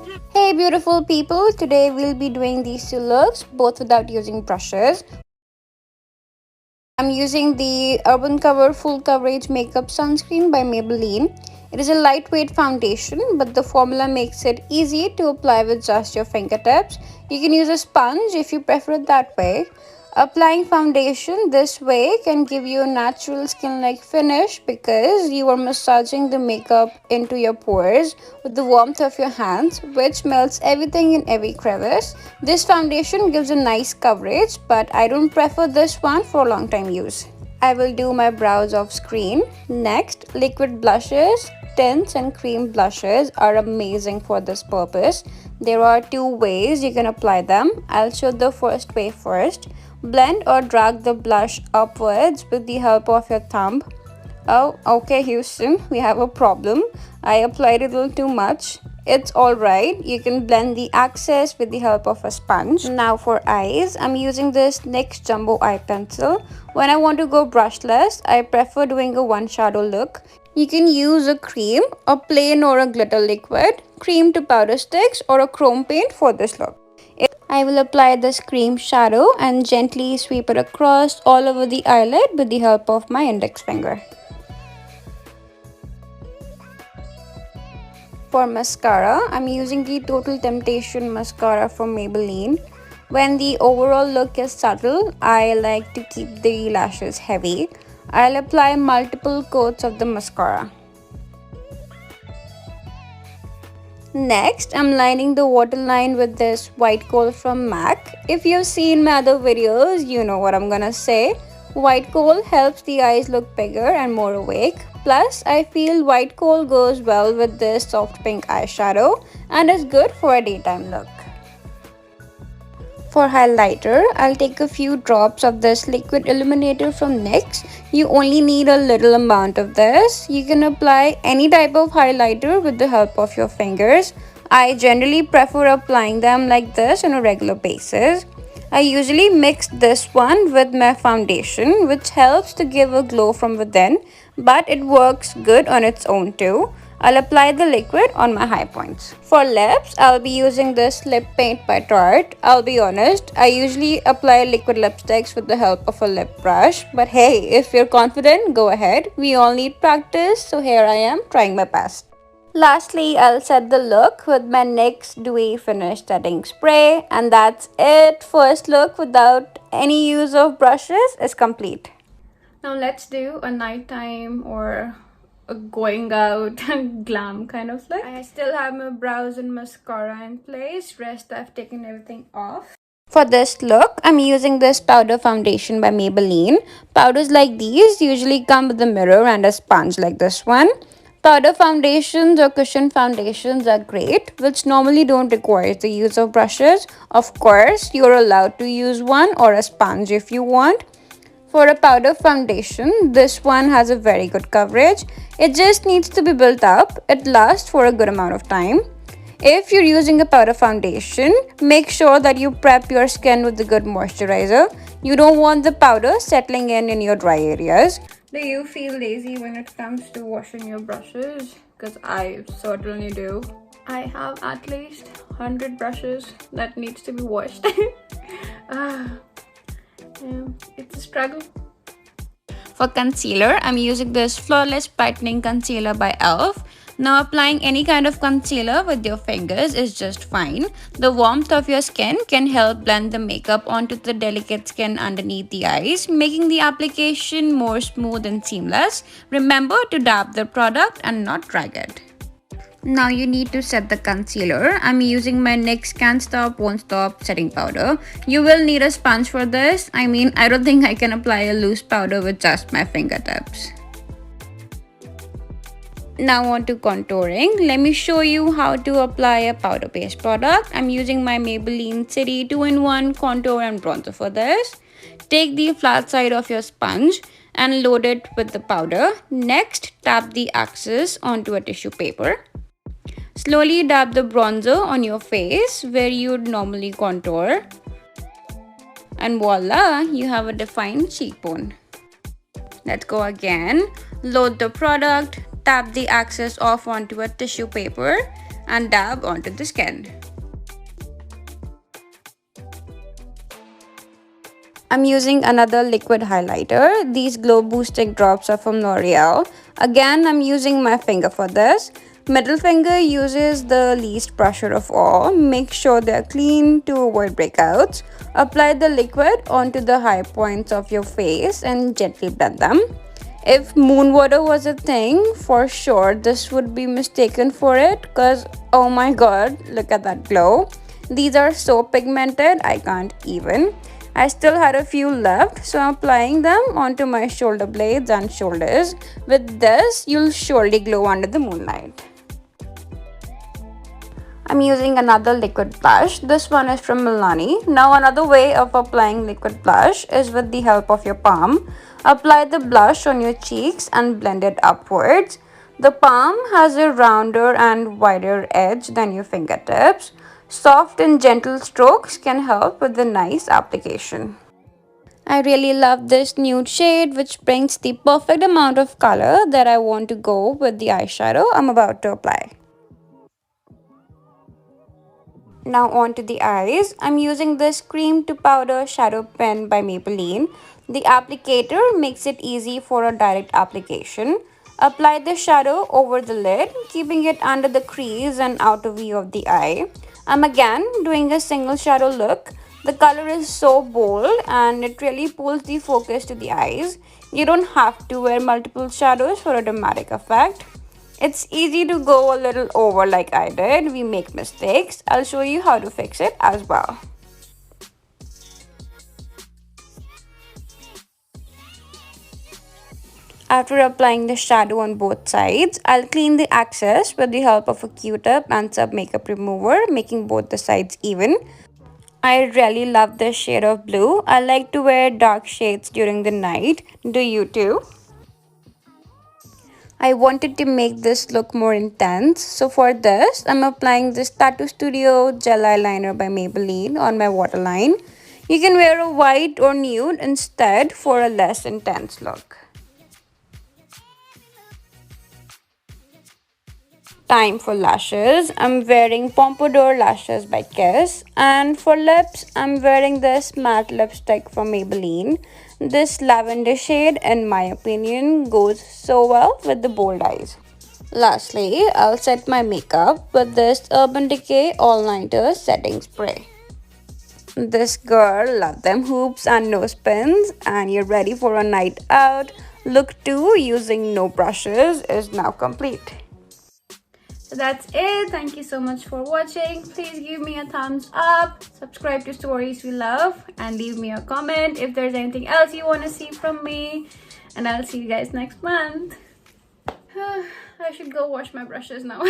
Hey beautiful people, today we'll be doing these two looks both without using brushes. I'm using the Urban Cover Full Coverage Makeup Sunscreen by Maybelline. It is a lightweight foundation, but the formula makes it easy to apply with just your fingertips. You can use a sponge if you prefer it that way. Applying foundation this way can give you a natural skin-like finish because you are massaging the makeup into your pores with the warmth of your hands, which melts everything in every crevice. This foundation gives a nice coverage, but I don't prefer this one for long time use. I will do my brows off screen. Next, liquid blushes, tints and cream blushes are amazing for this purpose. There are two ways you can apply them. I'll show the first way first. Blend or drag the blush upwards with the help of your thumb. Oh, okay, Houston, we have a problem. I applied a little too much. It's alright, you can blend the excess with the help of a sponge. Now for eyes, I'm using this NYX Jumbo Eye Pencil. When I want to go brushless, I prefer doing a one shadow look. You can use a cream, a plain or a glitter liquid, cream to powder sticks, or a chrome paint for this look. I will apply this cream shadow and gently sweep it across all over the eyelid with the help of my index finger. For mascara, I'm using the Total Temptation mascara from Maybelline. When the overall look is subtle, I like to keep the lashes heavy. I'll apply multiple coats of the mascara. Next, I'm lining the waterline with this white kohl from MAC. If you've seen my other videos, you know what I'm gonna say. White kohl helps the eyes look bigger and more awake. Plus, I feel white kohl goes well with this soft pink eyeshadow and is good for a daytime look. For highlighter, I'll take a few drops of this liquid illuminator from NYX. You only need a little amount of this. You can apply any type of highlighter with the help of your fingers. I generally prefer applying them like this on a regular basis. I usually mix this one with my foundation, which helps to give a glow from within, but it works good on its own too. I'll apply the liquid on my high points. For lips, I'll be using this lip paint by Tarte. I'll be honest, I usually apply liquid lipsticks with the help of a lip brush. But hey, if you're confident, go ahead. We all need practice, so here I am trying my best. Lastly, I'll set the look with my NYX Dewy Finish Setting Spray. And that's it. First look without any use of brushes is complete. Now let's do a nighttime or a going out glam kind of look. I still have my brows and mascara in place. Rest I've taken everything off. For this look, I'm using this powder foundation by Maybelline. Powders like these usually come with a mirror and a sponge like this one. Powder foundations or cushion foundations are great, which normally don't require the use of brushes. Of course, you're allowed to use one or a sponge if you want. For a powder foundation, this one has a very good coverage. It just needs to be built up. It lasts for a good amount of time. If you're using a powder foundation, make sure that you prep your skin with a good moisturizer. You don't want the powder settling in your dry areas. Do you feel lazy when it comes to washing your brushes? Because I certainly do. I have at least 100 brushes that needs to be washed. It's a struggle. For concealer, I'm using this Flawless Brightening Concealer by e.l.f. Now applying any kind of concealer with your fingers is just fine. The warmth of your skin can help blend the makeup onto the delicate skin underneath the eyes, making the application more smooth and seamless. Remember to dab the product and not drag it. Now you need to set the concealer. I'm using my NYX Can't Stop Won't Stop setting powder. You will need a sponge for this. I mean, I don't think I can apply a loose powder with just my fingertips. Now on to contouring. Let me show you how to apply a powder based product. I'm using my Maybelline City 2-in-1 contour and bronzer for this. Take the flat side of your sponge and load it with the powder. Next, tap the axis onto a tissue paper. Slowly dab the bronzer on your face where you'd normally contour. And voila, you have a defined cheekbone. Let's go again. Load the product, tap the axis off onto a tissue paper and dab onto the skin. I'm using another liquid highlighter. These glow boosting drops are from L'Oreal. Again, I'm using my finger for this. Middle finger uses the least pressure of all. Make sure they're clean to avoid breakouts. Apply the liquid onto the high points of your face and gently blend them. If moon water was a thing, for sure this would be mistaken for it, because oh my god, look at that glow. These are so pigmented, I can't even. I still had a few left, so I'm applying them onto my shoulder blades and shoulders. With this, you'll surely glow under the moonlight. I'm using another liquid blush. This one is from Milani. Now another way of applying liquid blush is with the help of your palm. Apply the blush on your cheeks and blend it upwards. The palm has a rounder and wider edge than your fingertips. Soft and gentle strokes can help with the nice application. I really love this nude shade, which brings the perfect amount of color that I want to go with the eyeshadow I'm about to apply. Now on to the eyes. I'm using this cream to powder shadow pen by Maybelline. The applicator makes it easy for a direct application. Apply the shadow over the lid, keeping it under the crease and outer view of the eye. I'm again doing a single shadow look. The color is so bold and it really pulls the focus to the eyes. You don't have to wear multiple shadows for a dramatic effect. It's easy to go a little over like I did. We make mistakes. I'll show you how to fix it as well. After applying the shadow on both sides, I'll clean the excess with the help of a Q-tip and some makeup remover, making both the sides even. I really love this shade of blue. I like to wear dark shades during the night. Do you too? I wanted to make this look more intense, so for this, I'm applying this Tattoo Studio Gel Eyeliner by Maybelline on my waterline. You can wear a white or nude instead for a less intense look. Time for lashes. I'm wearing Pompadour Lashes by Kiss. And for lips, I'm wearing this matte lipstick from Maybelline. This lavender shade, in my opinion, goes so well with the bold eyes. Lastly, I'll set my makeup with this Urban Decay All Nighter Setting Spray. This girl loved them hoops and nose pins, and you're ready for a night out. Look 2 using no brushes is now complete. So that's it. Thank you so much for watching. Please give me a thumbs up, subscribe to Stories We Love, and leave me a comment if there's anything else you want to see from me. And I'll see you guys next month. I should go wash my brushes now.